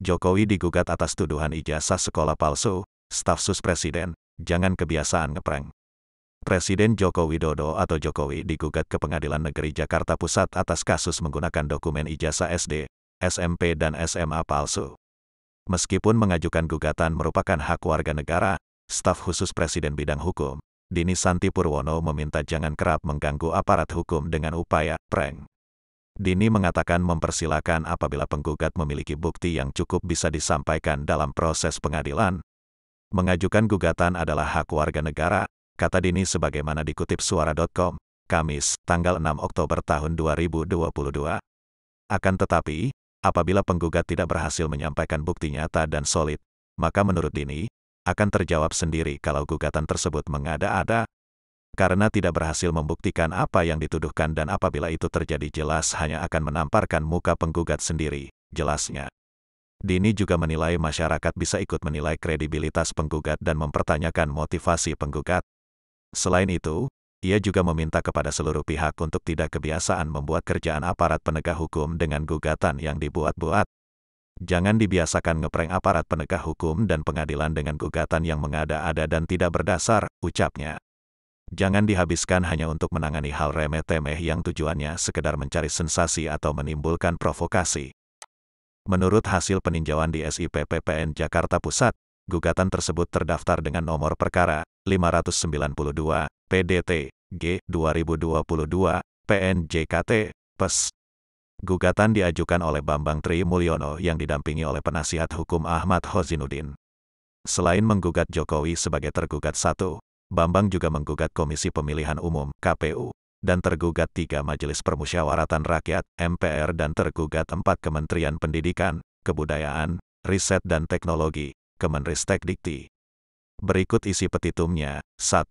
Jokowi digugat atas tuduhan ijazah sekolah palsu, staf sus Presiden, jangan kebiasaan ngeprank. Presiden Joko Widodo atau Jokowi digugat ke Pengadilan Negeri Jakarta Pusat atas kasus menggunakan dokumen ijazah SD, SMP dan SMA palsu. Meskipun mengajukan gugatan merupakan hak warga negara, staf khusus Presiden bidang hukum, Dini Santi Purwono meminta jangan kerap mengganggu aparat hukum dengan upaya prank. Dini mengatakan mempersilakan apabila penggugat memiliki bukti yang cukup bisa disampaikan dalam proses pengadilan. Mengajukan gugatan adalah hak warga negara, kata Dini sebagaimana dikutip suara.com, Kamis, tanggal 6 Oktober tahun 2022. Akan tetapi, apabila penggugat tidak berhasil menyampaikan bukti nyata dan solid, maka menurut Dini, akan terjawab sendiri kalau gugatan tersebut mengada-ada. Karena tidak berhasil membuktikan apa yang dituduhkan dan apabila itu terjadi jelas hanya akan menamparkan muka penggugat sendiri, jelasnya. Dini juga menilai masyarakat bisa ikut menilai kredibilitas penggugat dan mempertanyakan motivasi penggugat. Selain itu, ia juga meminta kepada seluruh pihak untuk tidak kebiasaan membuat kerjaan aparat penegak hukum dengan gugatan yang dibuat-buat. Jangan dibiasakan ngeprank aparat penegak hukum dan pengadilan dengan gugatan yang mengada-ada dan tidak berdasar, ucapnya. Jangan dihabiskan hanya untuk menangani hal remeh-temeh yang tujuannya sekedar mencari sensasi atau menimbulkan provokasi. Menurut hasil peninjauan di SIP PN Jakarta Pusat, gugatan tersebut terdaftar dengan nomor perkara 592 PDT G 2022 PNJKT PES. Gugatan diajukan oleh Bambang Tri Mulyono yang didampingi oleh penasihat hukum Ahmad Hozinuddin. Selain menggugat Jokowi sebagai tergugat 1, Bambang juga menggugat Komisi Pemilihan Umum (KPU) dan tergugat 3 Majelis Permusyawaratan Rakyat (MPR) dan tergugat 4 Kementerian Pendidikan, Kebudayaan, Riset dan Teknologi (Kemenristek-Dikti). Berikut isi petitumnya. 1.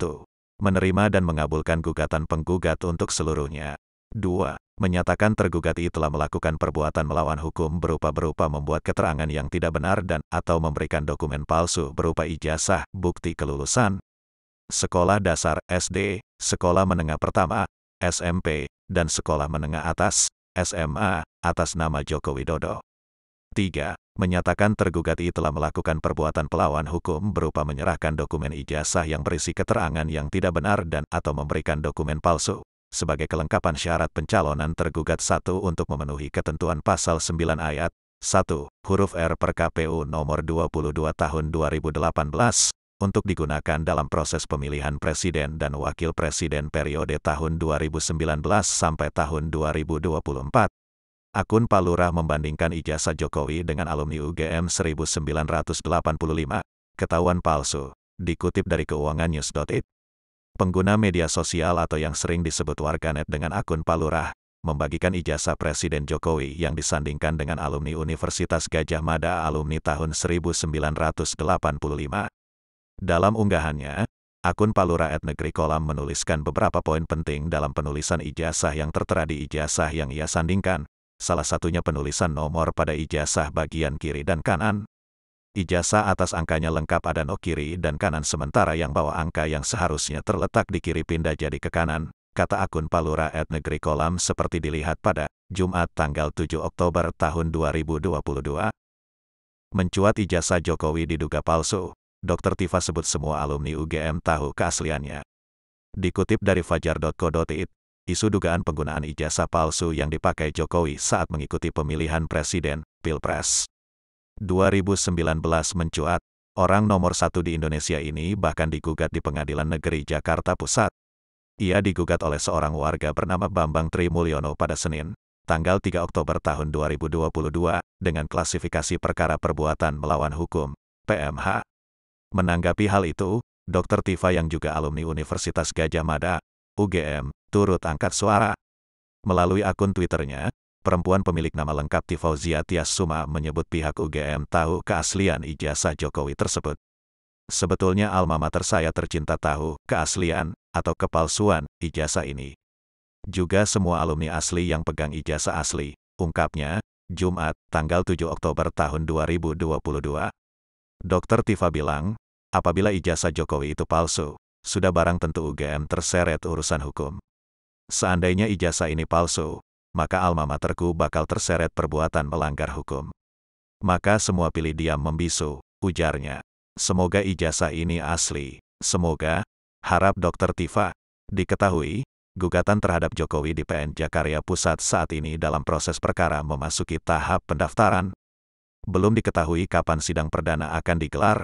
Menerima dan mengabulkan gugatan penggugat untuk seluruhnya. 2. Menyatakan tergugat I telah melakukan perbuatan melawan hukum berupa membuat keterangan yang tidak benar dan atau memberikan dokumen palsu berupa ijazah, bukti kelulusan sekolah dasar, SD, sekolah menengah pertama, SMP, dan sekolah menengah atas, SMA, atas nama Joko Widodo. 3. Menyatakan tergugat I telah melakukan perbuatan pelawan hukum berupa menyerahkan dokumen ijazah yang berisi keterangan yang tidak benar dan atau memberikan dokumen palsu, sebagai kelengkapan syarat pencalonan tergugat 1 untuk memenuhi ketentuan pasal 9 ayat 1, huruf R per KPU nomor 22 tahun 2018, untuk digunakan dalam proses pemilihan presiden dan wakil presiden periode tahun 2019 sampai tahun 2024. Akun Pak Lurah membandingkan ijazah Jokowi dengan alumni UGM 1985, ketahuan palsu, dikutip dari keuangannews.it. Pengguna media sosial atau yang sering disebut warganet dengan akun Pak Lurah, membagikan ijazah Presiden Jokowi yang disandingkan dengan alumni Universitas Gadjah Mada alumni tahun 1985. Dalam unggahannya, akun Pak Lurah @negeri kolam menuliskan beberapa poin penting dalam penulisan ijazah yang tertera di ijazah yang ia sandingkan, salah satunya penulisan nomor pada ijazah bagian kiri dan kanan. Ijazah atas angkanya lengkap ada no kiri dan kanan sementara yang bawah angka yang seharusnya terletak di kiri pindah jadi ke kanan, kata akun Pak Lurah @negeri kolam seperti dilihat pada Jumat tanggal 7 Oktober tahun 2022. Mencuat ijazah Jokowi diduga palsu. Dr. Tifa sebut semua alumni UGM tahu keasliannya. Dikutip dari fajar.co.id, isu dugaan penggunaan ijazah palsu yang dipakai Jokowi saat mengikuti pemilihan presiden, Pilpres 2019 mencuat. Orang nomor 1 di Indonesia ini bahkan digugat di Pengadilan Negeri Jakarta Pusat. Ia digugat oleh seorang warga bernama Bambang Tri Mulyono pada Senin, tanggal 3 Oktober tahun 2022, dengan klasifikasi perkara perbuatan melawan hukum, PMH. Menanggapi hal itu, Dr. Tifa yang juga alumni Universitas Gadjah Mada, UGM, turut angkat suara. Melalui akun Twitternya, perempuan pemilik nama lengkap Tifauzia Tias Suma menyebut pihak UGM tahu keaslian ijazah Jokowi tersebut. Sebetulnya alma mater saya tercinta tahu keaslian atau kepalsuan ijazah ini. Juga semua alumni asli yang pegang ijazah asli, ungkapnya, Jumat, tanggal 7 Oktober tahun 2022. Dr. Tifa bilang, apabila ijazah Jokowi itu palsu, sudah barang tentu UGM terseret urusan hukum. Seandainya ijazah ini palsu, maka alma materku bakal terseret perbuatan melanggar hukum. Maka semua pilih diam membisu, ujarnya. Semoga ijazah ini asli. Semoga, harap Dr. Tifa. Diketahui, gugatan terhadap Jokowi di PN Jakarta Pusat saat ini dalam proses perkara memasuki tahap pendaftaran. Belum diketahui kapan sidang perdana akan digelar,